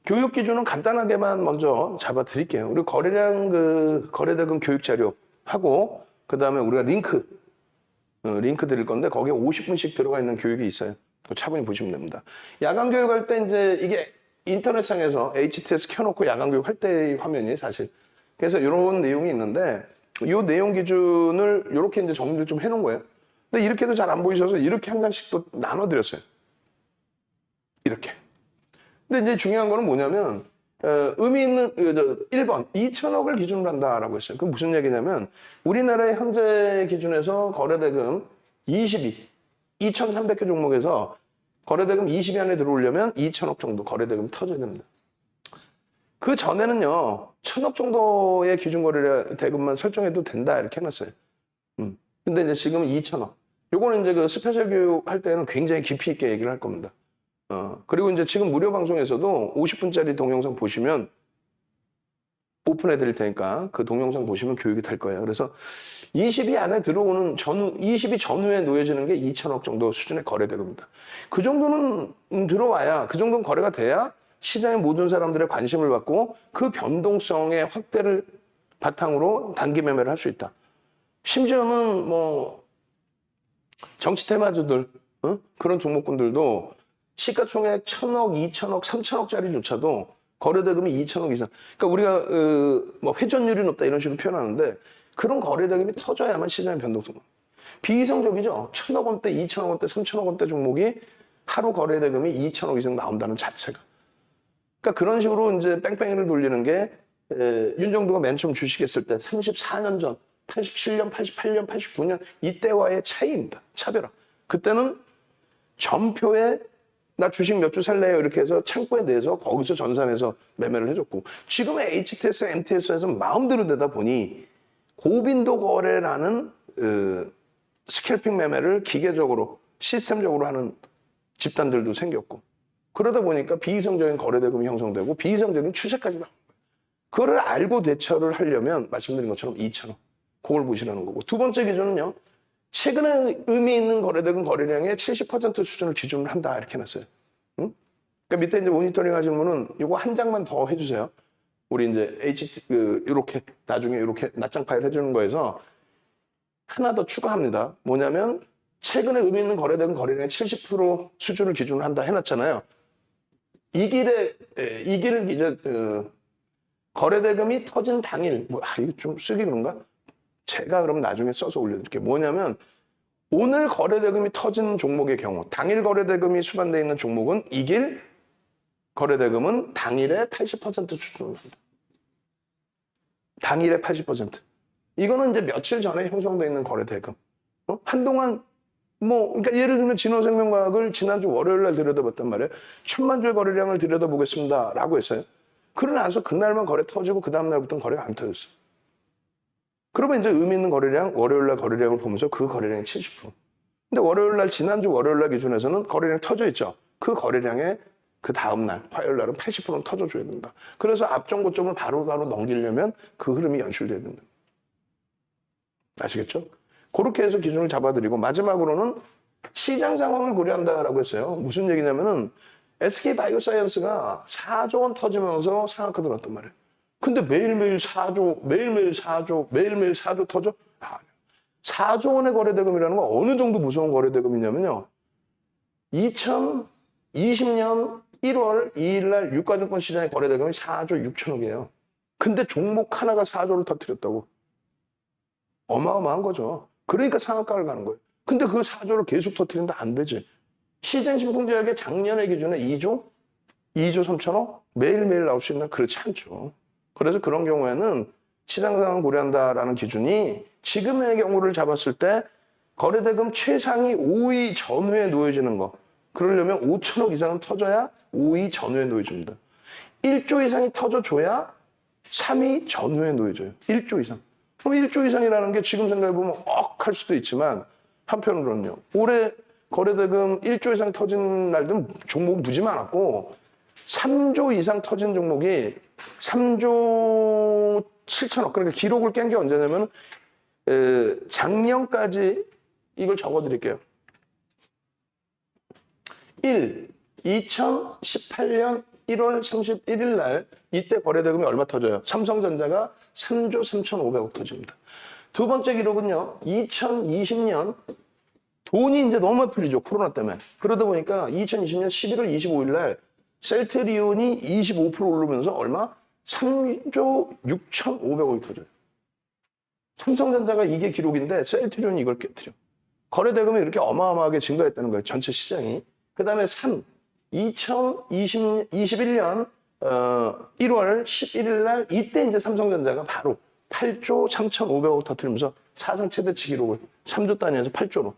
교육 기준은 간단하게만 먼저 잡아 드릴게요. 우리 거래량 거래대금 교육 자료 하고 그다음에 우리가 링크 드릴 건데 거기에 50분씩 들어가 있는 교육이 있어요. 차분히 보시면 됩니다. 야간 교육할 때 이제 이게 인터넷상에서 HTS 켜놓고 야간 교육할 때의 화면이 사실. 그래서 이런 내용이 있는데 이 내용 기준을 이렇게 이제 정리를 좀 해놓은 거예요. 근데 이렇게도 잘 안 보이셔서 이렇게 한 장씩 또 나눠드렸어요. 이렇게. 근데 이제 중요한 거는 뭐냐면 의미 있는 1번 2천억을 기준으로 한다라고 했어요. 그럼 무슨 얘기냐면 우리나라의 현재 기준에서 거래대금 2,300개 종목에서 거래대금 20위 안에 들어오려면 2천억 정도 거래대금 터져야 됩니다. 그 전에는요 1,000억 정도의 기준 거래대금만 설정해도 된다 이렇게 해놨어요. 근데 이제 지금은 2천억. 요거는 이제 그 스페셜 교육 할 때는 굉장히 깊이 있게 얘기를 할 겁니다. 그리고 이제 지금 무료 방송에서도 50분짜리 동영상 보시면 오픈해 드릴 테니까 그 동영상 보시면 교육이 될 거예요. 그래서 20위 안에 들어오는 20위 전후에 놓여지는 게 2천억 정도 수준의 거래대금입니다. 그 정도는 들어와야, 그 정도는 거래가 돼야 시장의 모든 사람들의 관심을 받고 그 변동성의 확대를 바탕으로 단기 매매를 할 수 있다. 심지어는 뭐 정치 테마주들 그런 종목군들도 시가총액 1,000억, 2천억, 3천억짜리조차도 거래대금이 2천억 이상. 그러니까 우리가 뭐 회전율이 높다 이런 식으로 표현하는데 그런 거래대금이 터져야만 시장의 변동성. 비이성적이죠. 1,000억 원대, 2천억 원대, 3천억 원대 종목이 하루 거래대금이 2천억 이상 나온다는 자체가. 그러니까 그런 식으로 이제 뺑뺑이를 돌리는 게 윤정도가 맨 처음 주식했을 때 34년 전, 87년, 88년, 89년 이때와의 차이입니다. 차별화. 그때는 전표에 나 주식 몇 주 살래요 이렇게 해서 창고에 내서 거기서 전산해서 매매를 해줬고 지금의 HTS, MTS에서 마음대로 되다 보니 고빈도 거래라는 스캘핑 매매를 기계적으로 시스템적으로 하는 집단들도 생겼고 그러다 보니까 비이성적인 거래대금이 형성되고 비이성적인 추세까지 나온 거예요. 그거를 알고 대처를 하려면 말씀드린 것처럼 2천억 그걸 보시라는 거고 두 번째 기준은요. 최근에 의미 있는 거래대금 거래량의 70% 수준을 기준으로 한다 이렇게 해놨어요. 응? 그러니까 밑에 이제 모니터링 하시는 분은 이거 한 장만 더 해주세요. 우리 이제 이렇게 나중에 이렇게 낱장 파일 해주는 거에서 하나 더 추가합니다. 뭐냐면 최근에 의미 있는 거래대금 거래량의 70% 수준을 기준으로 한다 해놨잖아요. 이 길을 이제 거래대금이 터진 당일 이거 좀 쓰기 그런가? 제가 그럼 나중에 써서 올려드릴게요. 뭐냐면 오늘 거래대금이 터진 종목의 경우 당일 거래대금이 수반되어 있는 종목은 이길 거래대금은 당일에 80% 수준으로 합니다. 당일에 80%. 이거는 이제 며칠 전에 형성되어 있는 거래대금. 한동안 그러니까 예를 들면 진원생명과학을 지난주 월요일 날 들여다봤단 말이에요. 1,000만 주의 거래량을 들여다보겠습니다. 라고 했어요. 그러고 나서 그날만 거래 터지고 그 다음날부터는 거래가 안 터졌어요. 그러면 이제 의미 있는 거래량, 월요일날 거래량을 보면서 그 거래량이 70%. 근데 월요일날, 지난주 월요일날 기준에서는 거래량 터져 있죠. 그 거래량의 그 다음날, 화요일날은 80%는 터져줘야 된다. 그래서 앞전 고점을 바로바로 넘기려면 그 흐름이 연출돼야 된다. 아시겠죠? 그렇게 해서 기준을 잡아드리고, 마지막으로는 시장 상황을 고려한다라고 했어요. 무슨 얘기냐면은 SK바이오사이언스가 4조 원 터지면서 상한가 들었단 말이에요. 근데 매일매일 4조, 매일매일 4조, 매일매일 4조 터져? 4조 원의 거래대금이라는 건 어느 정도 무서운 거래대금이냐면요. 2020년 1월 2일 날 유가증권 시장의 거래대금이 4조 6천억이에요. 근데 종목 하나가 4조를 터뜨렸다고. 어마어마한 거죠. 그러니까 상한가를 가는 거예요. 근데 그 4조를 계속 터뜨린다 안 되지. 시장신풍제약의 작년의 기준에 2조 3천억? 매일매일 나올 수 있나? 그렇지 않죠. 그래서 그런 경우에는 시장 상황을 고려한다라는 기준이 지금의 경우를 잡았을 때 거래대금 최상위 5위 전후에 놓여지는 거. 그러려면 5천억 이상은 터져야 5위 전후에 놓여집니다. 1조 이상이 터져줘야 3위 전후에 놓여져요. 1조 이상. 그럼 1조 이상이라는 게 지금 생각해보면 할 수도 있지만 한편으로는요. 올해 거래대금 1조 이상 터진 날들은 종목 무지 많았고 3조 이상 터진 종목이 3조 7천억. 그러니까 기록을 깬 게 언제냐면 작년까지 이걸 적어드릴게요. 2018년 1월 31일 날 이때 거래대금이 얼마 터져요? 삼성전자가 3조 3,500억 터집니다. 두 번째 기록은요. 2020년 돈이 이제 너무 풀리죠. 코로나 때문에. 그러다 보니까 2020년 11월 25일 날 셀트리온이 25% 오르면서 얼마? 3조 6,500억이 터져요. 삼성전자가 이게 기록인데 셀트리온이 이걸 깨뜨려. 거래대금이 이렇게 어마어마하게 증가했다는 거예요. 전체 시장이. 그 다음에 2021년 1월 11일 날 이때 이제 삼성전자가 바로 8조 3,500억 터뜨리면서 사상 최대치 기록을 3조 단위에서 8조로.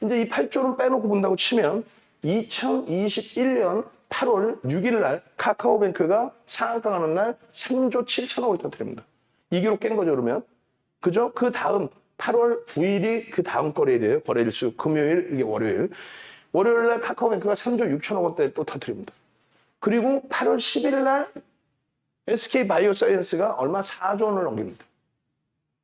이제 이 8조를 빼놓고 본다고 치면 2021년 8월 6일 날 카카오뱅크가 상한가 가는 날 3조 7천억을 터뜨립니다. 이 기록 깬 거죠, 그러면. 그죠? 그 다음 8월 9일이 그 다음 거래일이에요. 거래일수 금요일, 이게 월요일. 월요일 날 카카오뱅크가 3조 6천억 원대 또 터뜨립니다. 그리고 8월 10일 날 SK바이오사이언스가 얼마? 4조 원을 넘깁니다.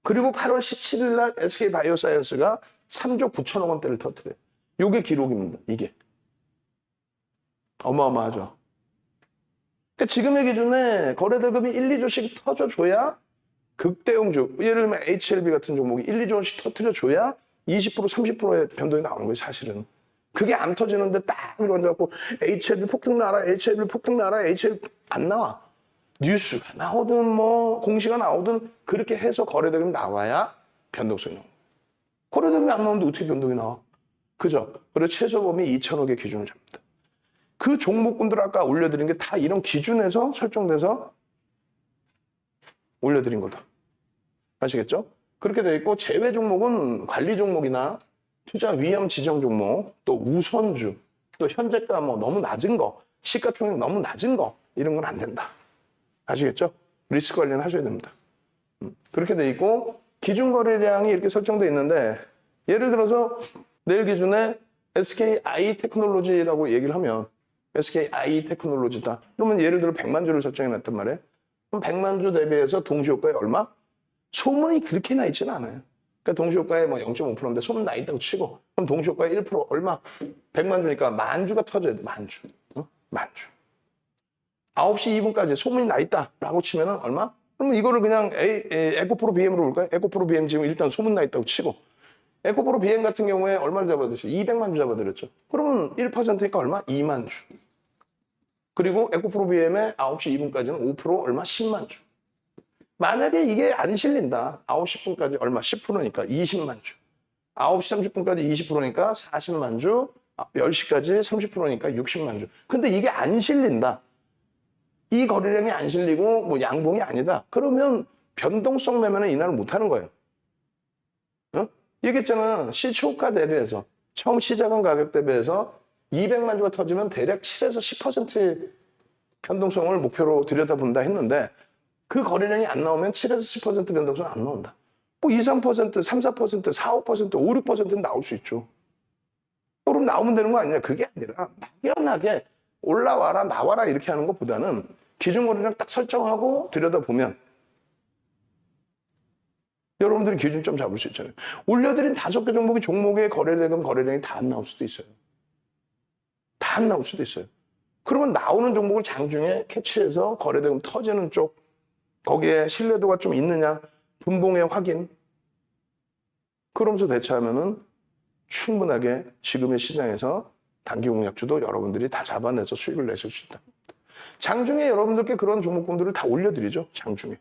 그리고 8월 17일 날 SK바이오사이언스가 3조 9천억 원대를 터뜨려요. 이게 기록입니다. 이게. 어마어마하죠. 그러니까 지금의 기준에 거래대금이 1, 2조씩 터져줘야 극대형주, 예를 들면 HLB 같은 종목이 1, 2조 원씩 터뜨려줘야 20%, 30%의 변동이 나오는 거예요, 사실은. 그게 안 터지는데 딱 이러고 HLB 폭등 나라, HLB 폭등 나라, HLB 안 나와. 뉴스가 나오든 뭐 공시가 나오든 그렇게 해서 거래대금이 나와야 변동성이 나와. 거래대금이 안 나오는데 어떻게 변동이 나와? 그죠? 그래서 최저범위 2천억의 기준을 잡니다. 그 종목군들 아까 올려드린 게 다 이런 기준에서 설정돼서 올려드린 거다. 아시겠죠? 그렇게 돼 있고 제외 종목은 관리 종목이나 투자 위험 지정 종목, 또 우선주, 또 현재가 뭐 너무 낮은 거, 시가총액 너무 낮은 거 이런 건 안 된다. 아시겠죠? 리스크 관리는 하셔야 됩니다. 그렇게 돼 있고 기준 거래량이 이렇게 설정돼 있는데 예를 들어서 내일 기준에 SKI 테크놀로지라고 얘기를 하면 SKI 테크놀로지다. 그러면 예를 들어 100만 주를 설정해 놨단 말이에요. 그럼 100만 주 대비해서 동시효과에 얼마? 소문이 그렇게 나 있지는 않아요. 그러니까 동시효과에 뭐 0.5%인데 소문 나 있다고 치고 그럼 동시효과에 1% 얼마? 100만 주니까 만 주가 터져야 돼. 만 주. 만 주. 9시 2분까지 소문이 나 있다라고 치면은 얼마? 그러면 이거를 그냥 에코프로 BM으로 올까요? 에코프로 BM 지금 일단 소문 나 있다고 치고 에코프로 BM 같은 경우에 얼마를 잡아드렸어요? 200만 주 잡아드렸죠. 그러면 1%니까 얼마? 2만 주. 그리고 에코프로 BM의 9시 2분까지는 5% 얼마? 10만 주. 만약에 이게 안 실린다. 9시 10분까지 얼마? 10%니까 20만 주. 9시 30분까지 20%니까 40만 주. 10시까지 30%니까 60만 주. 근데 이게 안 실린다. 이 거래량이 안 실리고 뭐 양봉이 아니다. 그러면 변동성 매매는 이날을 못하는 거예요. 어? 얘기했잖아. 시초가 대비해서 처음 시작한 가격 대비해서 200만 주가 터지면 대략 7에서 10%의 변동성을 목표로 들여다본다 했는데 그 거래량이 안 나오면 7에서 10% 변동성 안 나온다. 뭐 2, 3%, 3, 4%, 4, 5%, 5, 6%는 나올 수 있죠. 그럼 나오면 되는 거 아니냐? 그게 아니라 막연하게 올라와라 나와라 이렇게 하는 것보다는 기준 거래량 딱 설정하고 들여다보면 여러분들이 기준점 잡을 수 있잖아요. 올려드린 5개 종목이 종목의 거래대금 거래량이 다 안 나올 수도 있어요. 다 안 나올 수도 있어요. 그러면 나오는 종목을 장중에 캐치해서 거래대금 터지는 쪽 거기에 신뢰도가 좀 있느냐 분봉의 확인 그러면서 대처하면은 충분하게 지금의 시장에서 단기 공략주도 여러분들이 다 잡아내서 수익을 내실 수 있다. 장중에 여러분들께 그런 종목군들을 다 올려드리죠. 장중에.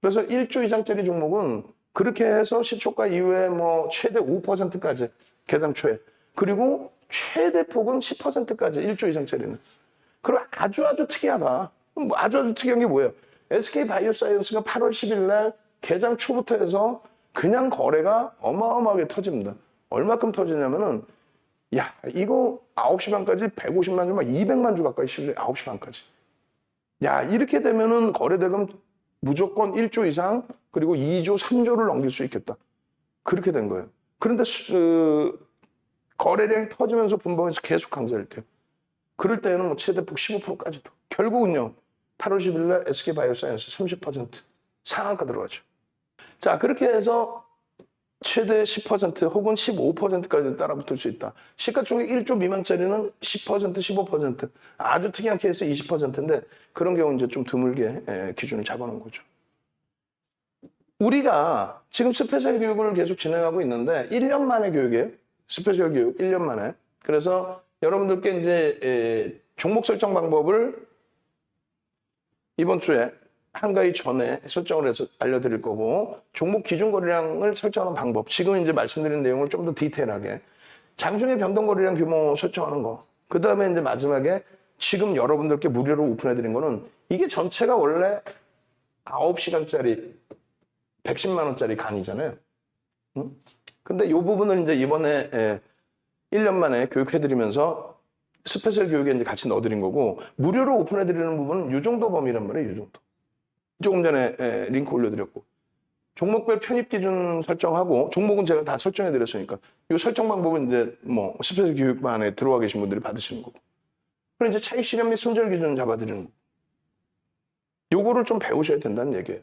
그래서 1조 이상짜리 종목은 그렇게 해서 시초가 이후에 뭐 최대 5%까지 개당 초에 그리고 최대 폭은 10%까지 1조 이상짜리는. 그럼 아주 특이하다. 아주 특이한 게 뭐예요? SK바이오사이언스가 8월 10일 날 개장 초부터 해서 그냥 거래가 어마어마하게 터집니다. 얼마큼 터지냐면은 야 이거 9시 반까지 150만 주, 막 200만 주 가까이 실려 9시 반까지. 야 이렇게 되면은 거래대금 무조건 1조 이상 그리고 2조, 3조를 넘길 수 있겠다. 그렇게 된 거예요. 그런데 거래량이 터지면서 분봉에서 계속 강세를 돼요. 그럴 때는 뭐 최대폭 15%까지도. 결국은요. 8월 10일 날 SK바이오사이언스 30% 상한가 들어가죠. 자 그렇게 해서 최대 10% 혹은 15%까지 따라붙을 수 있다. 시가총액 1조 미만짜리는 10%, 15%, 아주 특이한 케이스 20%인데 그런 경우 이제 좀 드물게 기준을 잡아놓은 거죠. 우리가 지금 스페셜 교육을 계속 진행하고 있는데 1년 만에 교육이에요. 스페셜 교육 1년 만에. 그래서 여러분들께 이제 종목 설정 방법을 이번 주에 한가위 전에 설정을 해서 알려드릴 거고, 종목 기준 거래량을 설정하는 방법, 지금 이제 말씀드린 내용을 좀 더 디테일하게, 장중에 변동 거래량 규모 설정하는 거, 그 다음에 이제 마지막에 지금 여러분들께 무료로 오픈해드린 거는 이게 전체가 원래 9시간짜리 110만 원짜리 강의잖아요. 응? 근데 이 부분을 이제 이번에 1년 만에 교육해드리면서 스페셜 교육에 이제 같이 넣어드린 거고, 무료로 오픈해드리는 부분은 이 정도 범위란 말이에요, 이 정도. 조금 전에 링크 올려드렸고, 종목별 편입 기준 설정하고, 종목은 제가 다 설정해드렸으니까 이 설정 방법은 이제 뭐 스페셜 교육반에 들어와 계신 분들이 받으시는 거고, 그리고 이제 차익 실현 및 손절 기준 잡아드리는 거, 요거를 좀 배우셔야 된다는 얘기예요.